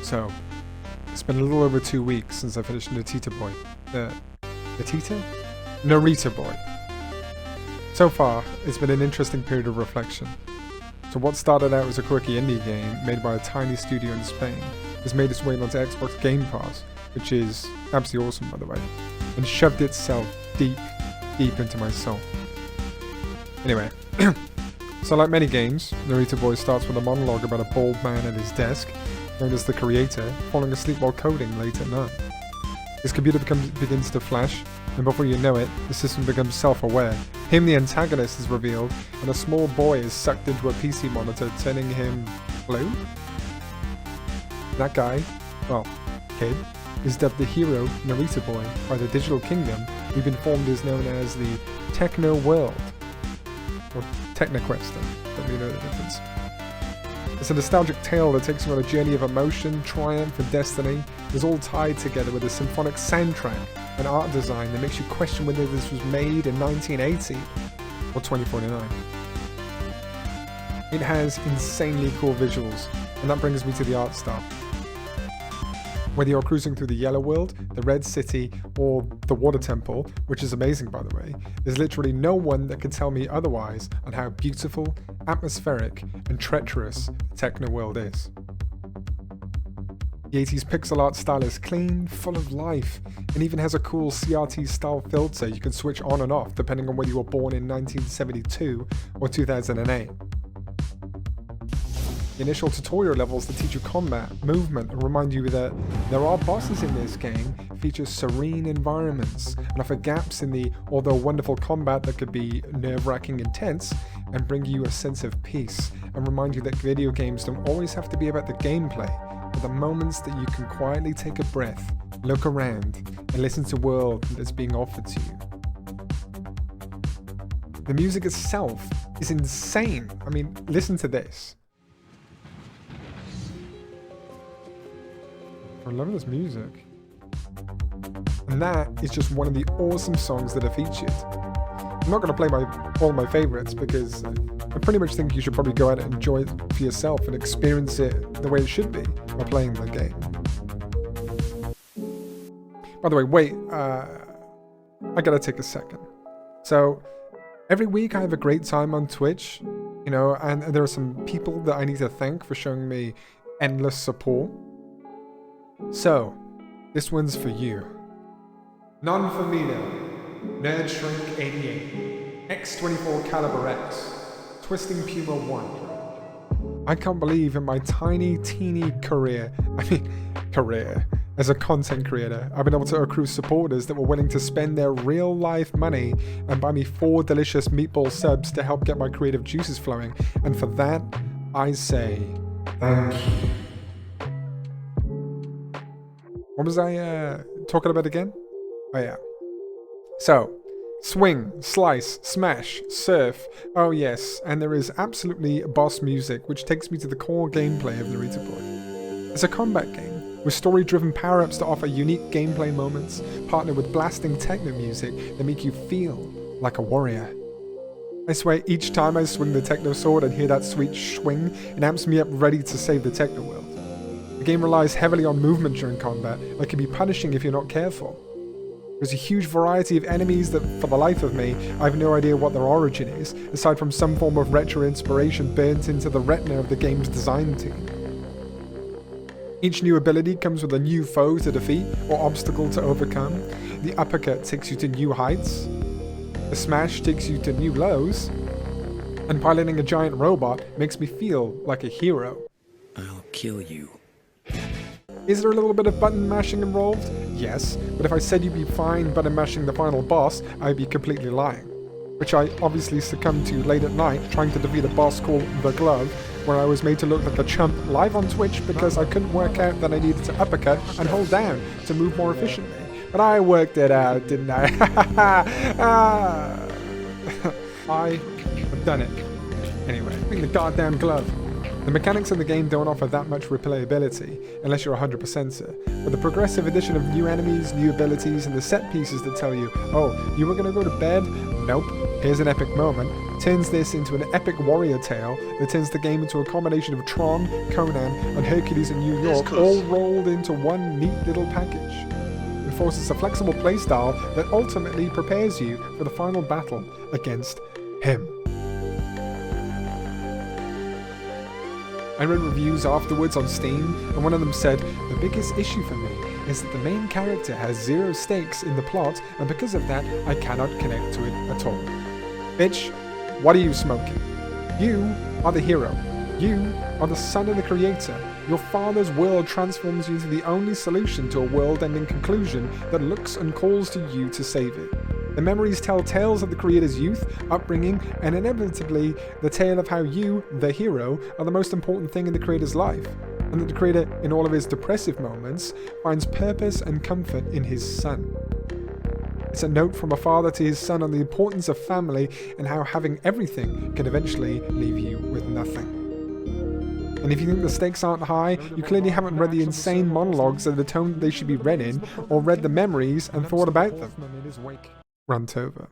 So, it's been a little over 2 weeks since I finished Narita Boy. Narita Boy. So far, it's been an interesting period of reflection. So what started out as a quirky indie game made by a tiny studio in Spain has made its way onto Xbox Gamepass, which is absolutely awesome by the way, and shoved itself deep into my soul. Anyway, so like many games, Narita Boy starts with a monologue about a bald man at his desk, known as the creator, falling asleep while coding late at night. His computer begins to flash, and before you know it, the system becomes self-aware. Him, the antagonist, is revealed, and a small boy is sucked into a PC monitor, turning him blue? That guy, well, kid, is dubbed the hero Narita Boy by the Digital Kingdom, who've been formed as known as the Techno World, or TechnoQuest, don't really know the difference. It's a nostalgic tale that takes you on a journey of emotion, triumph, and destiny. It's all tied together with a symphonic soundtrack and art design that makes you question whether this was made in 1980 or 2049. It has insanely cool visuals, and that brings me to the art style. Whether you're cruising through the Yellow World, the Red City, or the Water Temple, which is amazing by the way, there's literally no one that can tell me otherwise on how beautiful, atmospheric, and treacherous the Techno World is. The 80s pixel art style is clean, full of life, and even has a cool CRT style filter you can switch on and off depending on whether you were born in 1972 or 2008. The initial tutorial levels that teach you combat, movement, and remind you that there are bosses in this game feature serene environments and offer gaps in the although wonderful combat that could be nerve-wracking intense and bring you a sense of peace and remind you that video games don't always have to be about the gameplay, but the moments that you can quietly take a breath, look around, and listen to the world that's being offered to you. The music itself is insane. I mean, listen to this. I love this music. And that is just one of the awesome songs that are featured. I'm not going to play all my favorites because I pretty much think you should probably go out and enjoy it for yourself and experience it the way it should be by playing the game. By the way, wait, I gotta take a second. So, every week I have a great time on Twitch, you know, and there are some people that I need to thank for showing me endless support. So, this one's for you. Non Famino, Nerd Shrink 88, X24 Caliber X, Twisting Puma 1. I can't believe in my tiny, teeny career, as a content creator, I've been able to accrue supporters that were willing to spend their real life money and buy me 4 delicious meatball subs to help get my creative juices flowing, and for that, I say, thank you. What was I talking about again? Oh yeah. So, swing, slice, smash, surf. Oh yes, and there is absolutely boss music, which takes me to the core gameplay of Narita Boy. It's a combat game, with story-driven power-ups to offer unique gameplay moments, partnered with blasting techno music that make you feel like a warrior. I swear each time I swing the techno sword and hear that sweet swing, it amps me up ready to save the techno world. The game relies heavily on movement during combat, that can be punishing if you're not careful. There's a huge variety of enemies that, for the life of me, I have no idea what their origin is, aside from some form of retro inspiration burnt into the retina of the game's design team. Each new ability comes with a new foe to defeat or obstacle to overcome. The uppercut takes you to new heights, the smash takes you to new lows, and piloting a giant robot makes me feel like a hero. I'll kill you. Is there a little bit of button mashing involved? Yes, but if I said you'd be fine button mashing the final boss, I'd be completely lying. Which I obviously succumbed to late at night trying to defeat a boss called The Glove, where I was made to look like a chump live on Twitch because I couldn't work out that I needed to uppercut and hold down to move more efficiently. But I worked it out, didn't I? I have done it. Anyway, the goddamn glove. The mechanics of the game don't offer that much replayability, unless you're a 100%er, but the progressive addition of new enemies, new abilities, and the set pieces that tell you, oh, you were gonna go to bed? Nope. Here's an epic moment, turns this into an epic warrior tale that turns the game into a combination of Tron, Conan, and Hercules in New York, all rolled into one neat little package. It forces a flexible playstyle that ultimately prepares you for the final battle against him. I read reviews afterwards on Steam, and one of them said, "The biggest issue for me is that the main character has zero stakes in the plot, and because of that, I cannot connect to it at all." Bitch, what are you smoking? You are the hero. You are the son of the creator. Your father's world transforms you into the only solution to a world-ending conclusion that looks and calls to you to save it. The memories tell tales of the creator's youth, upbringing, and inevitably the tale of how you, the hero, are the most important thing in the creator's life, and that the creator, in all of his depressive moments, finds purpose and comfort in his son. It's a note from a father to his son on the importance of family and how having everything can eventually leave you with nothing. And if you think the stakes aren't high, you clearly haven't read the insane monologues at the tone that they should be read in, or read the memories and thought about them. Rant over.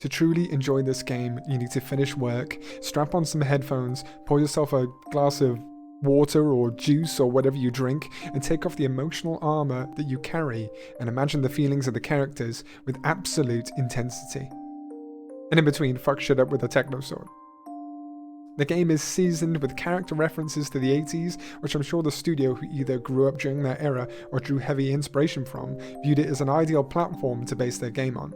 To truly enjoy this game, you need to finish work, strap on some headphones, pour yourself a glass of water or juice or whatever you drink, and take off the emotional armor that you carry and imagine the feelings of the characters with absolute intensity. And in between, fuck shit up with a techno sword. The game is seasoned with character references to the 80s, which I'm sure the studio, who either grew up during that era or drew heavy inspiration from, viewed it as an ideal platform to base their game on.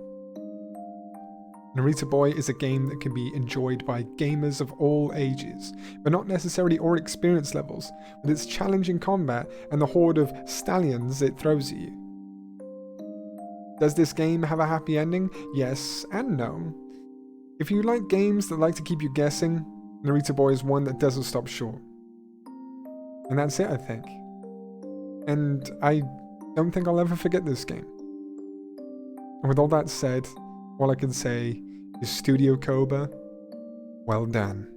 Narita Boy is a game that can be enjoyed by gamers of all ages, but not necessarily all experience levels, with its challenging combat and the horde of stallions it throws at you. Does this game have a happy ending? Yes and no. If you like games that like to keep you guessing, Narita Boy is one that doesn't stop short. And that's it, I think. And I don't think I'll ever forget this game. And with all that said, all I can say is Studio Koba, well done.